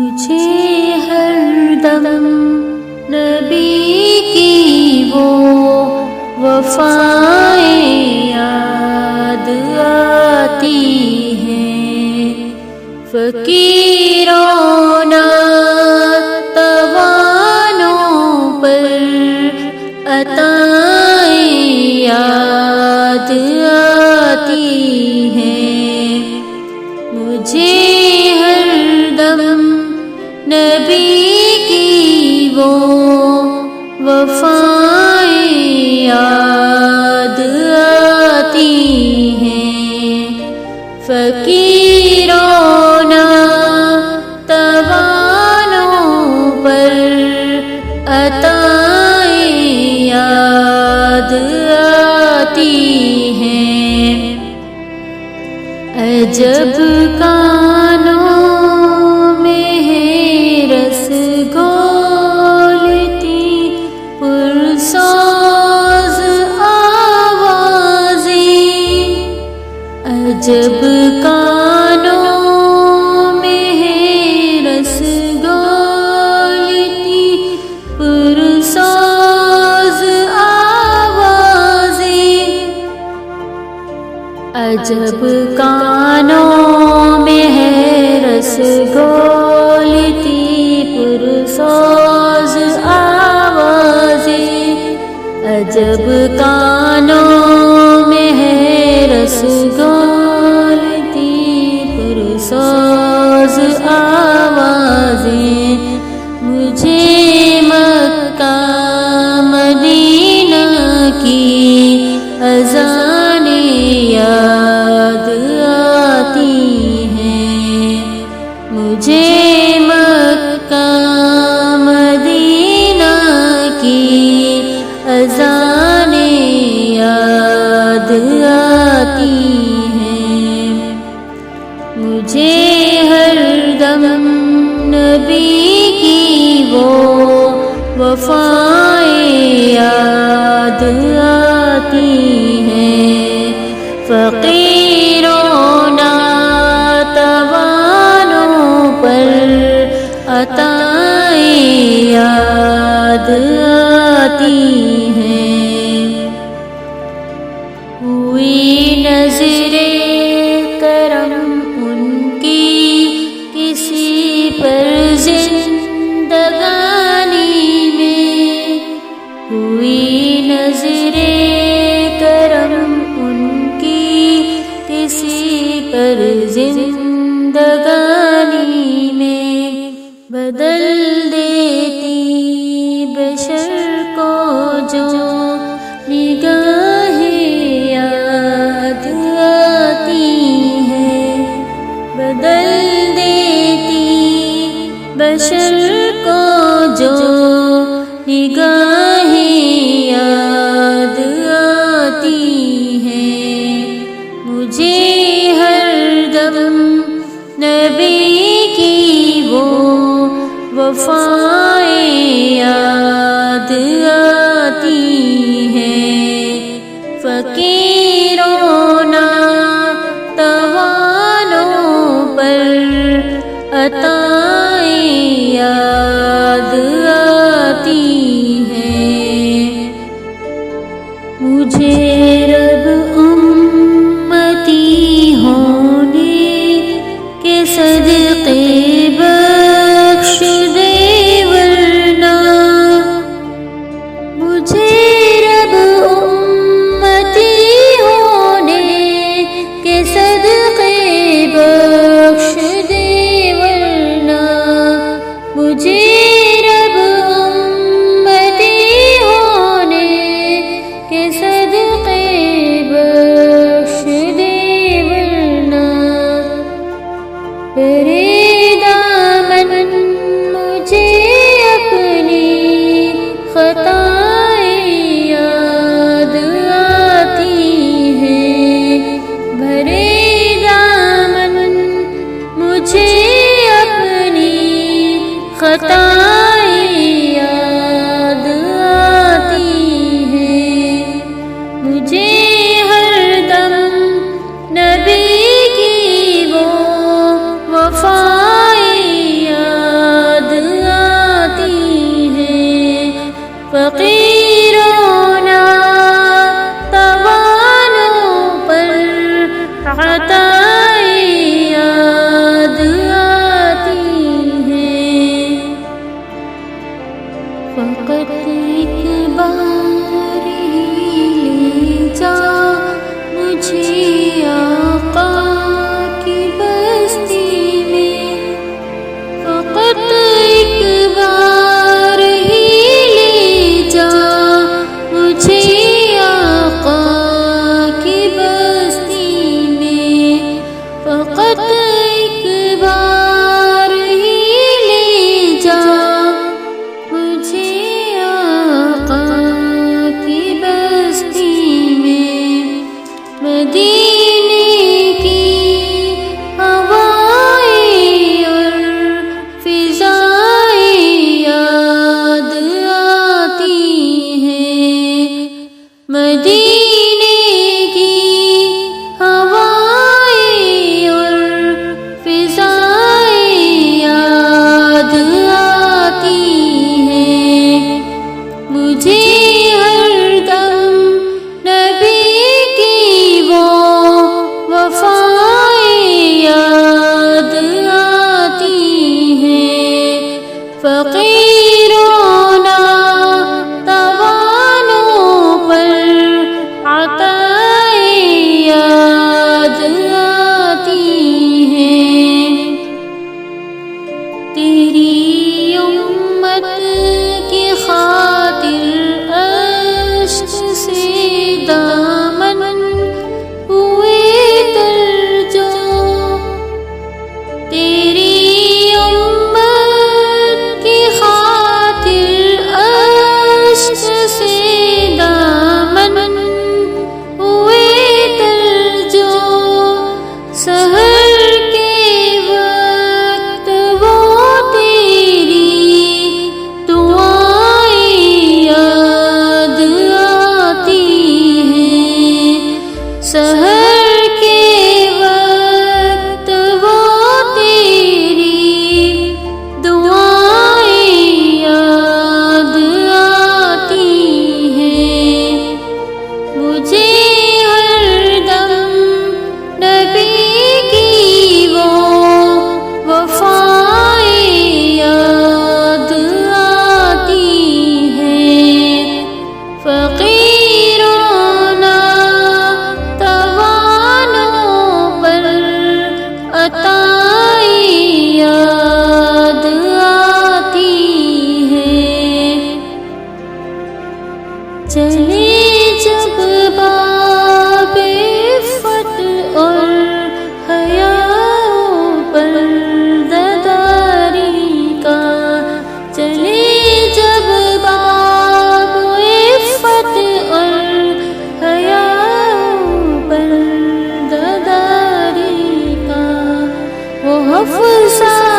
مجھے ہر دم نبی کی وہ وفائیں یاد آتی ہیں، فقیروں ناتوانوں پر عطائیں یاد آتی ہیں۔ مجھے ہر دم نبی کی وہ وفائیں یاد آتی ہیں، فقیروں ناتوانوں پر عطائیں یاد آتی ہیں۔ عجب کانوں میں ہے رس گھولتی پرساز آوازیں، عجب کانوں میں ہے رس گھولتی پرساز آوازیں، عجب کانوں میں ہے رس گھولتی پرساز آوازیں، عجب کانوں میں ہے رس گھولتی پرساز آوازیں۔ مجھے مکہ مدینہ کی اذانیں یاد آتی ہیں، مجھے مکہ مدینہ کی اذانیں یاد آتی ہیں۔ مجھے ہر دم نبی کی وہ وفائیں یاد آتی ہیں، فقیروں ناتوانوں پر عطائیں یاد آتی ہیں۔ ہوئی نظر کرم ان کی کسی پر زندگانی میں، ہوئی نظر کرم ان کی کسی پر زندگانی میں، بدل دیتی بشر کو جو نگاہیں یاد آتی ہیں، بدل دیتی بشر کو جو نگاہیں یاد آتی ہیں۔ مجھے ہر دم نبی کی وہ وفائیں یاد آتی ہیں، فقیروں ناتوانوں پر عطائیں یاد آتی ہیں۔ مجھے رب امتی ہونے کے صدقے بخش دے، ورنہ مجھے رب امتی ہونے کے صدقے بخش دے، ورنہ مجھے رب امتی ہونے کے صدقے بخش دے، ورنہ تیرے دامن مجھے اپنی خطائیں یاد آتی ہیں، بھرے دامن مجھے اپنی خطائیں یاد آتی ہیں۔ مجھے ہر دم نبی کی وہ وفائیں افسانے